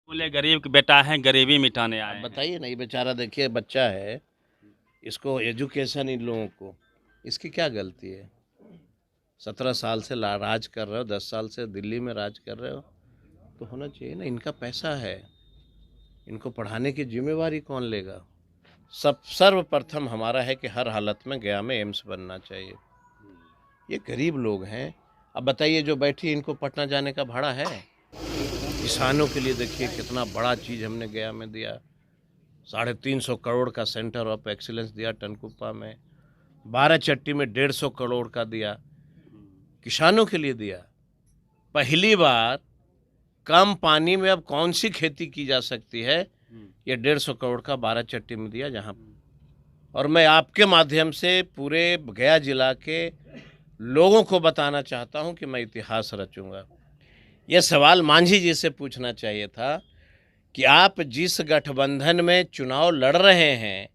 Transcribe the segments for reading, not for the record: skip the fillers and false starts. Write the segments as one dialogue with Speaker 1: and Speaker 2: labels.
Speaker 1: बोले गरीब का बेटा है, गरीबी मिटाने आए
Speaker 2: अब
Speaker 1: हैं।
Speaker 2: बताइए ना, ये बेचारा देखिए बच्चा है, इसको एजुकेशन इन लोगों को, इसकी क्या गलती है? 17 साल से राज कर रहे हो, 10 साल से दिल्ली में राज कर रहे हो, तो होना चाहिए ना। इनका पैसा है, इनको पढ़ाने की जिम्मेवारी कौन लेगा? सब सर्वप्रथम हमारा है कि हर हालत में गया में एम्स बनना चाहिए। ये गरीब लोग हैं। अब बताइए, जो बैठी इनको पटना जाने का भाड़ा है? किसानों के लिए देखिए कितना बड़ा चीज़ हमने गया में दिया। 350 करोड़ का सेंटर ऑफ एक्सीलेंस दिया टनकुप्पा में, 12 चट्टी में 150 करोड़ का दिया, किसानों के लिए दिया। पहली बार कम पानी में अब कौन सी खेती की जा सकती है, ये 150 करोड़ का 12 चट्टी में दिया जहाँ। और मैं आपके माध्यम से पूरे गया जिला के लोगों को बताना चाहता हूँ कि मैं इतिहास रचूंगा। ये सवाल मांझी जी से पूछना चाहिए था कि आप जिस गठबंधन में चुनाव लड़ रहे हैं,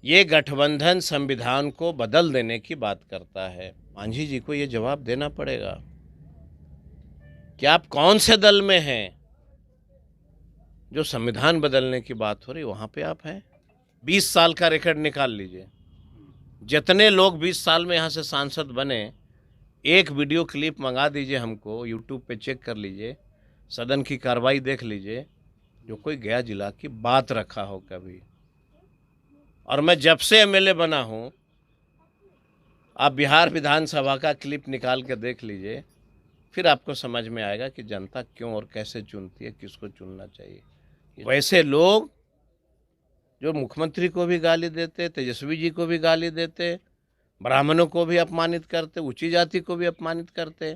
Speaker 2: ये गठबंधन संविधान को बदल देने की बात करता है। मांझी जी को ये जवाब देना पड़ेगा कि आप कौन से दल में हैं जो संविधान बदलने की बात हो रही, वहाँ पे आप हैं। 20 साल का रिकॉर्ड निकाल लीजिए, जितने लोग 20 साल में यहाँ से सांसद बने, एक वीडियो क्लिप मंगा दीजिए हमको, यूट्यूब पे चेक कर लीजिए, सदन की कार्रवाई देख लीजिए, जो कोई गया जिला की बात रखा हो कभी। और मैं जब से एमएलए बना हूँ, आप बिहार विधानसभा का क्लिप निकाल के देख लीजिए, फिर आपको समझ में आएगा कि जनता क्यों और कैसे चुनती है, किसको चुनना चाहिए। वैसे लोग जो मुख्यमंत्री को भी गाली देते, तेजस्वी जी को भी गाली देते, ब्राह्मणों को भी अपमानित करते, ऊंची जाति को भी अपमानित करते,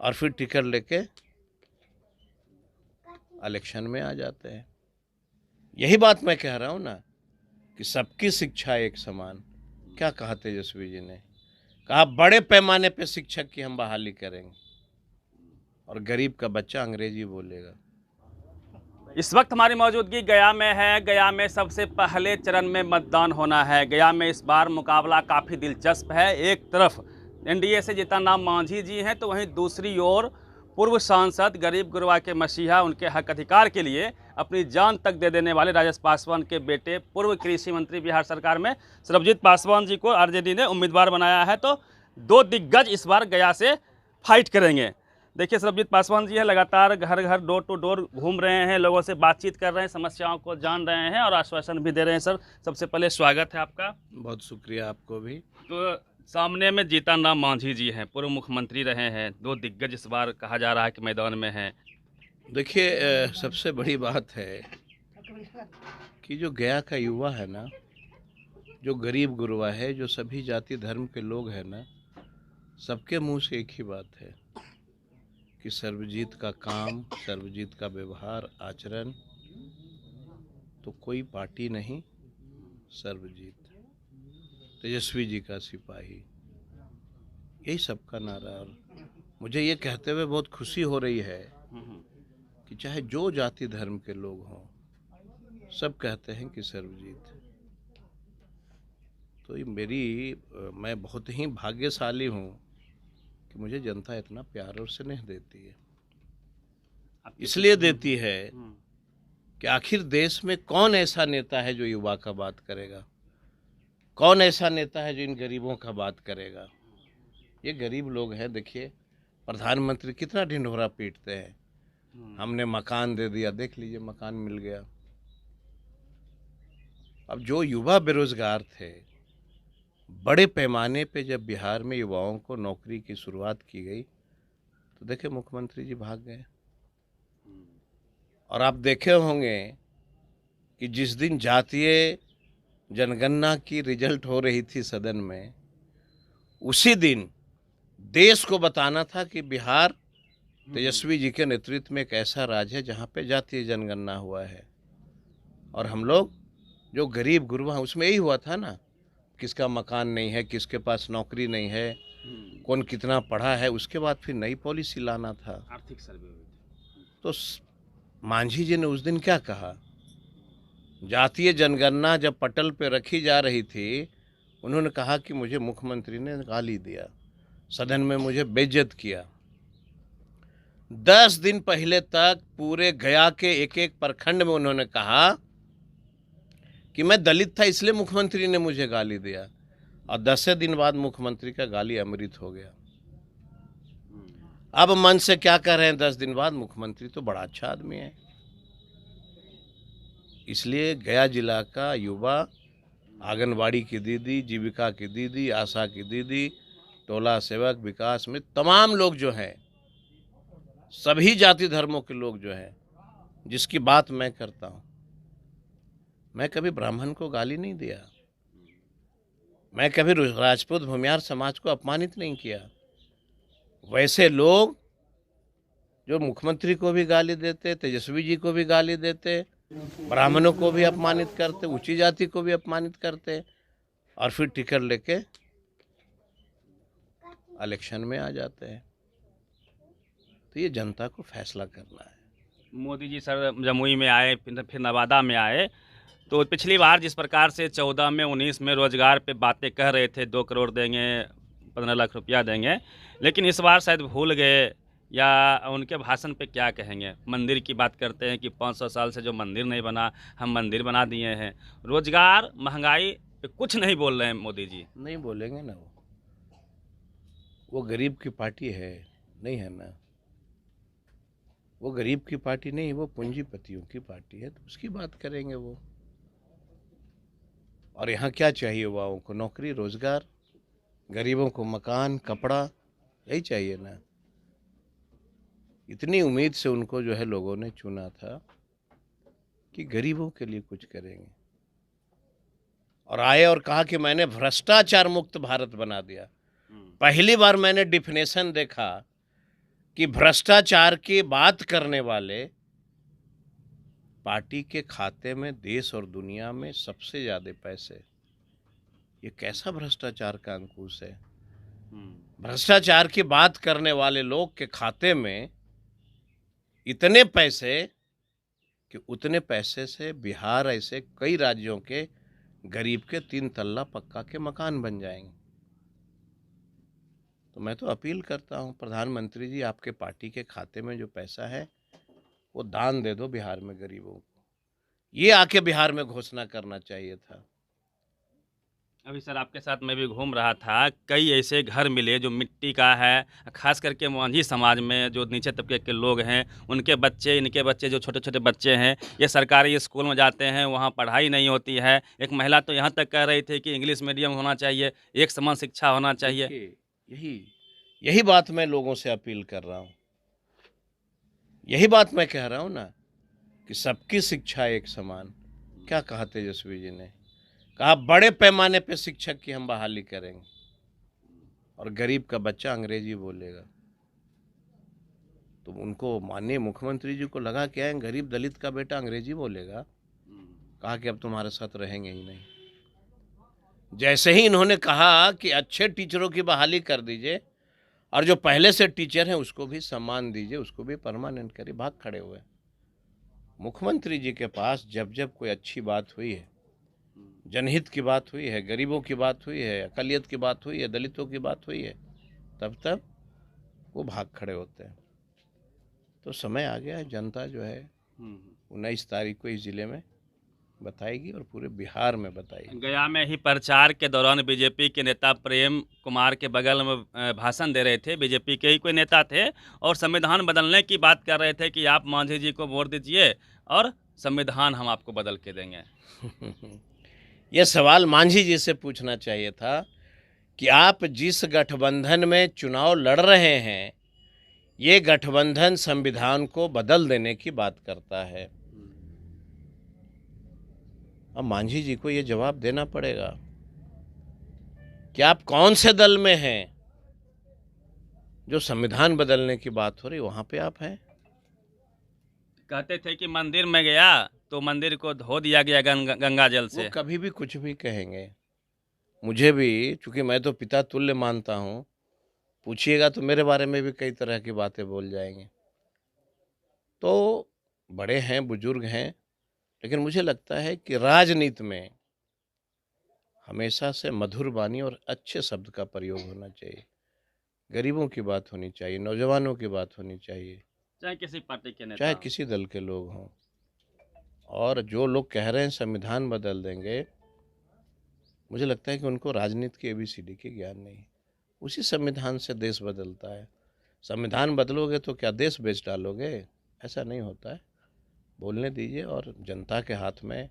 Speaker 2: और फिर टिकट लेके इलेक्शन में आ जाते हैं। यही बात मैं कह रहा हूँ ना कि सबकी शिक्षा एक समान। क्या कहा तेजस्वी जी ने? कहा बड़े पैमाने पे शिक्षक की हम बहाली करेंगे और गरीब का बच्चा अंग्रेजी बोलेगा।
Speaker 1: इस वक्त हमारी मौजूदगी गया में है। गया में सबसे पहले चरण में मतदान होना है। गया में इस बार मुकाबला काफ़ी दिलचस्प है। एक तरफ एनडीए से जीतनराम मांझी जी हैं, तो वहीं दूसरी ओर पूर्व सांसद, गरीब गुरबा के मसीहा, उनके हक अधिकार के लिए अपनी जान तक दे देने वाले राजेश पासवान के बेटे, पूर्व कृषि मंत्री बिहार सरकार में सरबजीत पासवान जी को आरजेडी ने उम्मीदवार बनाया है। तो दो दिग्गज इस बार गया से फाइट करेंगे। देखिए, सरबजीत पासवान जी है, लगातार घर घर डोर टू डोर घूम रहे हैं, लोगों से बातचीत कर रहे हैं, समस्याओं को जान रहे हैं और आश्वासन भी दे रहे हैं। सर, सबसे पहले स्वागत है आपका।
Speaker 2: बहुत शुक्रिया आपको भी।
Speaker 1: तो सामने में जीतनराम मांझी जी हैं, पूर्व मुख्यमंत्री रहे हैं, दो दिग्गज इस बार कहा जा रहा है कि मैदान में हैं।
Speaker 2: देखिए, सबसे बड़ी बात है कि जो गया का युवा है ना, जो गरीब गुरबा है, जो सभी जाति धर्म के लोग हैं ना, सबके मुंह से एक ही बात है कि सर्वजीत का काम, सर्वजीत का व्यवहार, आचरण, तो कोई पार्टी नहीं, सर्वजीत, तेजस्वी जी का सिपाही, यही सबका नारा। और मुझे ये कहते हुए बहुत खुशी हो रही है कि चाहे जो जाति धर्म के लोग हों, सब कहते हैं कि सर्वजीत। तो ये मैं बहुत ही भाग्यशाली हूँ कि मुझे जनता इतना प्यार और स्नेह देती है। इसलिए देती है कि आखिर देश में कौन ऐसा नेता है जो युवा का बात करेगा, कौन ऐसा नेता है जो इन गरीबों का बात करेगा। ये गरीब लोग हैं। देखिए, प्रधानमंत्री कितना ढिंढोरा पीटते हैं, हमने मकान दे दिया, देख लीजिए मकान मिल गया। अब जो युवा बेरोजगार थे, बड़े पैमाने पे जब बिहार में युवाओं को नौकरी की शुरुआत की गई, तो देखे मुख्यमंत्री जी भाग गए। और आप देखे होंगे कि जिस दिन जातीय जनगणना की रिजल्ट हो रही थी सदन में, उसी दिन देश को बताना था कि बिहार तेजस्वी जी के नेतृत्व में एक ऐसा राज्य है जहाँ पे जातीय जनगणना हुआ है। और हम लोग जो गरीब गुरबा, उसमें यही हुआ था ना, किसका मकान नहीं है, किसके पास नौकरी नहीं है, कौन कितना पढ़ा है, उसके बाद फिर नई पॉलिसी लाना था,
Speaker 1: आर्थिक सर्वे।
Speaker 2: तो मांझी जी ने उस दिन क्या कहा? जातीय जनगणना जब पटल पे रखी जा रही थी, उन्होंने कहा कि मुझे मुख्यमंत्री ने गाली दिया, सदन में मुझे बेइज्जत किया। 10 दिन पहले तक पूरे गया के एक एक प्रखंड में उन्होंने कहा कि मैं दलित था इसलिए मुख्यमंत्री ने मुझे गाली दिया, और 10 दिन बाद मुख्यमंत्री का गाली अमृत हो गया। अब मन से क्या कर रहे हैं 10 दिन बाद, मुख्यमंत्री तो बड़ा अच्छा आदमी है। इसलिए गया जिला का युवा, आंगनबाड़ी की दीदी, जीविका की दीदी, आशा की दीदी, टोला सेवक, विकास में तमाम लोग जो हैं, सभी जाति धर्मों के लोग जो हैं, जिसकी बात मैं करता हूँ, मैं कभी ब्राह्मण को गाली नहीं दिया, मैं कभी राजपूत भूमियार समाज को अपमानित नहीं किया। वैसे लोग जो मुख्यमंत्री को भी गाली देते, तेजस्वी जी को भी गाली देते, ब्राह्मणों को भी अपमानित करते, ऊंची जाति को भी अपमानित करते, और फिर टिकट लेके इलेक्शन में आ जाते हैं। तो ये जनता को फैसला करना है।
Speaker 1: मोदी जी सर जमुई में आए, फिर नवादा में आए, तो पिछली बार जिस प्रकार से 14 में 19 में रोजगार पे बातें कह रहे थे, 2 करोड़ देंगे, 15 लाख रुपया देंगे, लेकिन इस बार शायद भूल गए, या उनके भाषण पे क्या कहेंगे? मंदिर की बात करते हैं कि 500 साल से जो मंदिर नहीं बना, हम मंदिर बना दिए हैं। रोजगार, महंगाई पे कुछ नहीं बोल रहे हैं मोदी जी।
Speaker 2: नहीं बोलेंगे ना, वो गरीब की पार्टी है, नहीं है ना, वो गरीब की पार्टी नहीं, वो पूंजीपतियों की पार्टी है, तो उसकी बात करेंगे वो। और यहाँ क्या चाहिए युवाओं को? नौकरी, रोजगार, गरीबों को मकान, कपड़ा, यही चाहिए ना। इतनी उम्मीद से उनको जो है लोगों ने चुना था कि गरीबों के लिए कुछ करेंगे, और आए और कहा कि मैंने भ्रष्टाचार मुक्त भारत बना दिया। पहली बार मैंने डिफिनेशन देखा कि भ्रष्टाचार की बात करने वाले पार्टी के खाते में देश और दुनिया में सबसे ज्यादा पैसे, ये कैसा भ्रष्टाचार का अंकुश है? भ्रष्टाचार की बात करने वाले लोग के खाते में इतने पैसे कि उतने पैसे से बिहार ऐसे कई राज्यों के गरीब के 3 तल्ला पक्का के मकान बन जाएंगे। तो मैं तो अपील करता हूं, प्रधानमंत्री जी, आपके पार्टी के खाते में जो पैसा है वो दान दे दो बिहार में गरीबों को। ये आके बिहार में घोषणा करना चाहिए था।
Speaker 1: अभी सर आपके साथ मैं भी घूम रहा था, कई ऐसे घर मिले जो मिट्टी का है, खास करके मांझी समाज में जो नीचे तबके के लोग हैं, उनके बच्चे, इनके बच्चे, जो छोटे छोटे बच्चे हैं, ये सरकारी स्कूल में जाते हैं, वहाँ पढ़ाई नहीं होती है। एक महिला तो यहाँ तक कह रही थी कि इंग्लिश मीडियम होना चाहिए, एक समान शिक्षा होना चाहिए।
Speaker 2: यही यही बात मैं लोगों से अपील कर रहा हूँ, यही बात मैं कह रहा हूँ ना, कि सबकी शिक्षा एक समान। क्या कहा तेजस्वी जी ने? कहा बड़े पैमाने पे शिक्षक की हम बहाली करेंगे, और गरीब का बच्चा अंग्रेजी बोलेगा। तो उनको, माननीय मुख्यमंत्री जी को लगा क्या है, गरीब दलित का बेटा अंग्रेजी बोलेगा? कहा कि अब तुम्हारे साथ रहेंगे ही नहीं। जैसे ही इन्होंने कहा कि अच्छे टीचरों की बहाली कर दीजिए, और जो पहले से टीचर हैं उसको भी सम्मान दीजिए, उसको भी परमानेंट करिए, भाग खड़े हुए। मुख्यमंत्री जी के पास जब जब कोई अच्छी बात हुई है, जनहित की बात हुई है, गरीबों की बात हुई है, अकलियत की बात हुई है, दलितों की बात हुई है, तब तब वो भाग खड़े होते हैं। तो समय आ गया है, जनता जो है 19 तारीख को इस जिले में बताएगी और पूरे बिहार में बताएगी।
Speaker 1: गया में ही प्रचार के दौरान बीजेपी के नेता प्रेम कुमार के बगल में भाषण दे रहे थे, बीजेपी के ही कोई नेता थे, और संविधान बदलने की बात कर रहे थे कि आप मांझी जी को वोट दीजिए और संविधान हम आपको बदल के देंगे।
Speaker 2: ये सवाल मांझी जी से पूछना चाहिए था कि आप जिस गठबंधन में चुनाव लड़ रहे हैं, ये गठबंधन संविधान को बदल देने की बात करता है। अब मांझी जी को ये जवाब देना पड़ेगा कि आप कौन से दल में हैं जो संविधान बदलने की बात हो रही, वहां पे आप हैं।
Speaker 1: कहते थे कि मंदिर में गया तो मंदिर को धो दिया गया गंगा जल से।
Speaker 2: वो कभी भी कुछ भी कहेंगे, मुझे भी, चूंकि मैं तो पिता तुल्य मानता हूँ, पूछिएगा तो मेरे बारे में भी कई तरह की बातें बोल जाएंगे। तो बड़े हैं, बुजुर्ग हैं, लेकिन मुझे लगता है कि राजनीति में हमेशा से मधुर वाणी और अच्छे शब्द का प्रयोग होना चाहिए। गरीबों की बात होनी चाहिए, नौजवानों की बात होनी चाहिए,
Speaker 1: चाहे किसी पार्टी के नेता
Speaker 2: चाहे
Speaker 1: हों।
Speaker 2: किसी दल के लोग हों। और जो लोग कह रहे हैं संविधान बदल देंगे, मुझे लगता है कि उनको राजनीति की एबीसीडी की ज्ञान नहीं। उसी संविधान से देश बदलता है। संविधान बदलोगे तो क्या देश बेच डालोगे? ऐसा नहीं होता है। बोलने दीजिए, और जनता के हाथ में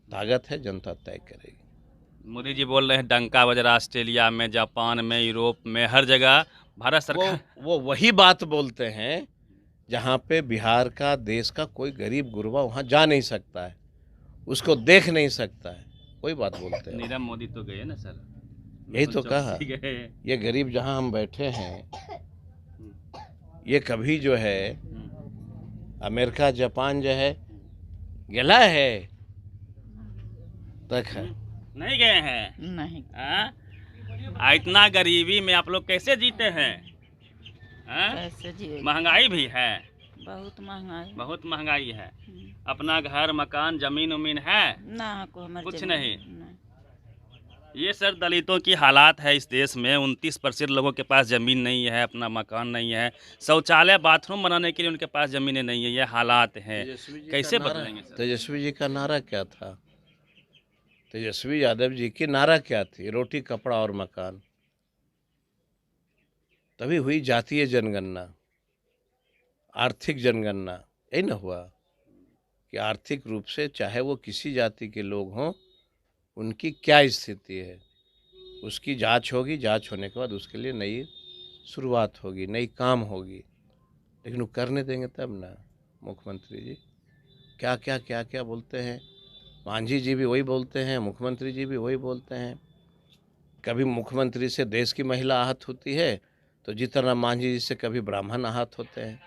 Speaker 2: ताकत है, जनता तय करेगी।
Speaker 1: मोदी जी बोल रहे हैं डंका बज रहा ऑस्ट्रेलिया में, जापान में, यूरोप में, हर जगह भारत सरकार।
Speaker 2: वो वही बात बोलते हैं जहाँ पे बिहार का, देश का कोई गरीब गुरबा वहाँ जा नहीं सकता है, उसको देख नहीं सकता है, वही बात बोलते हैं।
Speaker 1: नीरव मोदी तो गए ना सर,
Speaker 2: यही तो कहा,
Speaker 1: चौकसी गए।
Speaker 2: ये गरीब जहाँ हम बैठे हैं, ये कभी जो है अमेरिका जापान जो है गला है तक है।
Speaker 1: नहीं गए हैं।
Speaker 3: नहीं।
Speaker 1: इतना गरीबी में आप लोग कैसे जीते हैं?
Speaker 3: कैसे जिए?
Speaker 1: महंगाई भी है,
Speaker 3: बहुत महंगाई।
Speaker 1: बहुत महंगाई है। अपना घर मकान जमीन उमीन है?
Speaker 3: ना को हमारे
Speaker 1: कुछ
Speaker 3: जमीन
Speaker 1: नहीं। ये सर दलितों की हालात है इस देश में। 29% लोगों के पास ज़मीन नहीं है, अपना मकान नहीं है, शौचालय बाथरूम बनाने के लिए उनके पास ज़मीनें नहीं है। ये हालात हैं, कैसे बदलेंगे सर?
Speaker 2: तेजस्वी जी का नारा क्या था? तेजस्वी यादव जी की नारा क्या थी? रोटी कपड़ा और मकान। तभी हुई जातीय जनगणना, आर्थिक जनगणना। यही ना हुआ कि आर्थिक रूप से चाहे वो किसी जाति के लोग हों, उनकी क्या स्थिति है, उसकी जांच होगी। जांच होने के बाद उसके लिए नई शुरुआत होगी, नई काम होगी। लेकिन वो करने देंगे तब ना। मुख्यमंत्री जी क्या क्या क्या क्या बोलते हैं, मांझी जी भी वही बोलते हैं, मुख्यमंत्री जी भी वही बोलते हैं। कभी मुख्यमंत्री से देश की महिला आहत होती है, तो जितना मांझी जी से कभी ब्राह्मण आहत होते हैं।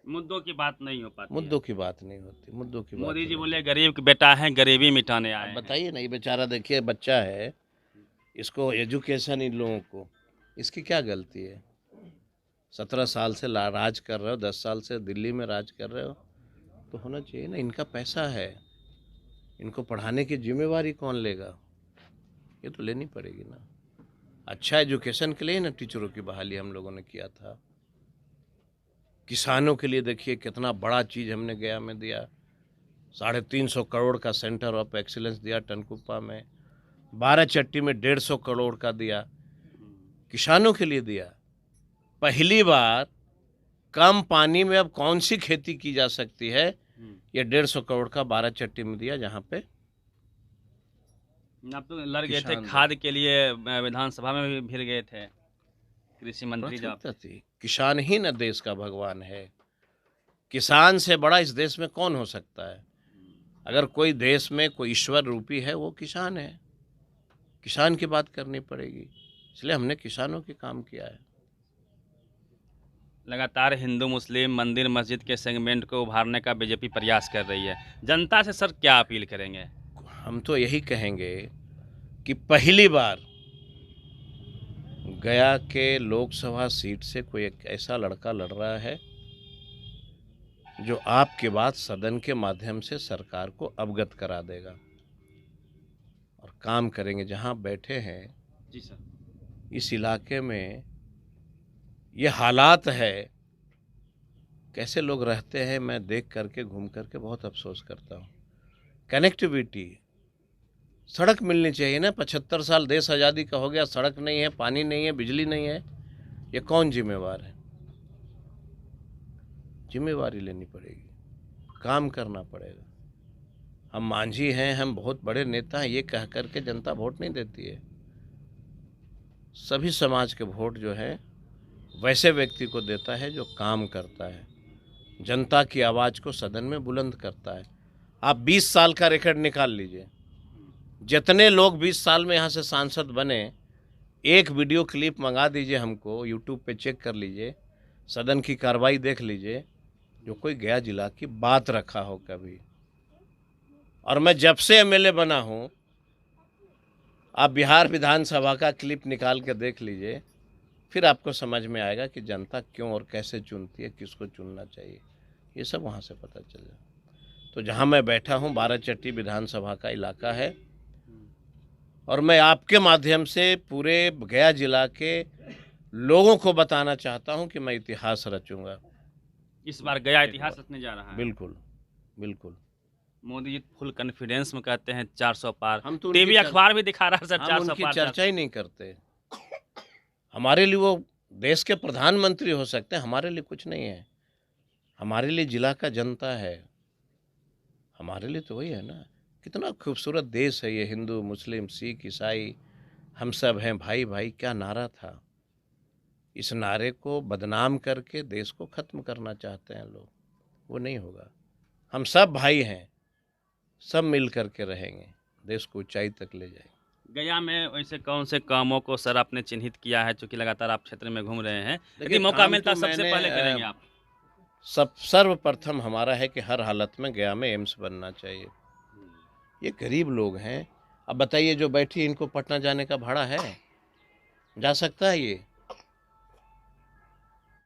Speaker 1: मुद्दों की बात नहीं हो पाती।
Speaker 2: मुद्दों की बात नहीं होती, मुद्दों की बात।
Speaker 1: मोदी जी बोले गरीब के बेटा है, गरीबी मिटाने आए हैं।
Speaker 2: बताइए ना, ये बेचारा देखिए बच्चा है, इसको एजुकेशन इन लोगों को, इसकी क्या गलती है? 17 साल से राज कर रहे हो, 10 साल से दिल्ली में राज कर रहे हो, तो होना चाहिए ना। इनका पैसा है, इनको पढ़ाने की जिम्मेवारी कौन लेगा? ये तो लेनी पड़ेगी ना। अच्छा एजुकेशन के लिए ना टीचरों की बहाली हम लोगों ने किया था। किसानों के लिए देखिए कितना बड़ा चीज़ हमने गया में दिया। 350 करोड़ का सेंटर ऑफ एक्सीलेंस दिया टनकुप्पा में। 12 चट्टी में 150 करोड़ का दिया, किसानों के लिए दिया। पहली बार कम पानी में अब कौन सी खेती की जा सकती है, ये 150 करोड़ का 12 चट्टी में दिया। जहाँ पे
Speaker 1: आप तो लड़ गए थे खाद के लिए, विधानसभा में भी भिड़ गए थे, कृषि मंत्री जब
Speaker 2: थी। किसान ही न देश का भगवान है। किसान से बड़ा इस देश में कौन हो सकता है? अगर कोई देश में कोई ईश्वर रूपी है, वो किसान है। किसान की बात करनी पड़ेगी, इसलिए हमने किसानों के काम किया है।
Speaker 1: लगातार हिंदू मुस्लिम मंदिर मस्जिद के सेगमेंट को उभारने का बीजेपी प्रयास कर रही है। जनता से सर क्या अपील करेंगे?
Speaker 2: हम तो यही कहेंगे कि पहली बार गया के लोकसभा सीट से कोई एक ऐसा लड़का लड़ रहा है जो आपके बात सदन के माध्यम से सरकार को अवगत करा देगा, और काम करेंगे। जहां बैठे हैं
Speaker 1: जी सर,
Speaker 2: इस इलाके में ये हालात है, कैसे लोग रहते हैं, मैं देख करके घूम करके बहुत अफसोस करता हूँ। कनेक्टिविटी, सड़क मिलनी चाहिए ना। 75 साल देश आज़ादी का हो गया, सड़क नहीं है, पानी नहीं है, बिजली नहीं है। ये कौन जिम्मेवार है? जिम्मेवारी लेनी पड़ेगी, काम करना पड़ेगा। हम मांझी हैं, हम बहुत बड़े नेता हैं, ये कह करके जनता वोट नहीं देती है। सभी समाज के वोट जो है वैसे व्यक्ति को देता है जो काम करता है, जनता की आवाज़ को सदन में बुलंद करता है। आप 20 साल का रिकॉर्ड निकाल लीजिए, जितने लोग 20 साल में यहाँ से सांसद बने, एक वीडियो क्लिप मंगा दीजिए हमको, यूट्यूब पे चेक कर लीजिए, सदन की कार्रवाई देख लीजिए, जो कोई गया जिला की बात रखा हो कभी। और मैं जब से एमएलए बना हूँ, आप बिहार विधानसभा का क्लिप निकाल के देख लीजिए, फिर आपको समझ में आएगा कि जनता क्यों और कैसे चुनती है, किसको चुनना चाहिए, ये सब वहाँ से पता चल जाए। तो जहाँ मैं बैठा हूँ 12 चट्टी विधानसभा का इलाका है, और मैं आपके माध्यम से पूरे गया जिला के लोगों को बताना चाहता हूं कि मैं इतिहास रचूंगा।
Speaker 1: इस बार गया इतिहास रचने जा रहा है।
Speaker 2: बिल्कुल बिल्कुल।
Speaker 1: मोदी जी फुल कॉन्फिडेंस में कहते हैं 400 पार।
Speaker 2: हम तो उनकी
Speaker 1: टीवी अखबार भी दिखा रहा है सर
Speaker 2: हम
Speaker 1: 400
Speaker 2: उनकी
Speaker 1: पार।
Speaker 2: चर्चा ही नहीं करते। हमारे लिए वो देश के प्रधानमंत्री हो सकते हैं, हमारे लिए कुछ नहीं है। हमारे लिए जिला का जनता है, हमारे लिए तो वही है ना। कितना खूबसूरत देश है ये, हिंदू मुस्लिम सिख ईसाई हम सब हैं भाई भाई, क्या नारा था। इस नारे को बदनाम करके देश को खत्म करना चाहते हैं लोग, वो नहीं होगा। हम सब भाई हैं, सब मिल करके रहेंगे, देश को ऊंचाई तक ले जाएंगे।
Speaker 1: गया में वैसे कौन से कामों को सर आपने चिन्हित किया है, चूंकि लगातार आप क्षेत्र में घूम रहे हैं, यदि
Speaker 2: देखिए,
Speaker 1: मौका
Speaker 2: काम
Speaker 1: मिलता
Speaker 2: तो
Speaker 1: सबसे
Speaker 2: मैंने,
Speaker 1: पहले करेंगे आप?
Speaker 2: सर्वप्रथम हमारा है कि हर हालत में गया में एम्स बनना चाहिए। ये गरीब लोग हैं, अब बताइए जो बैठी इनको पटना जाने का भाड़ा है, जा सकता है ये?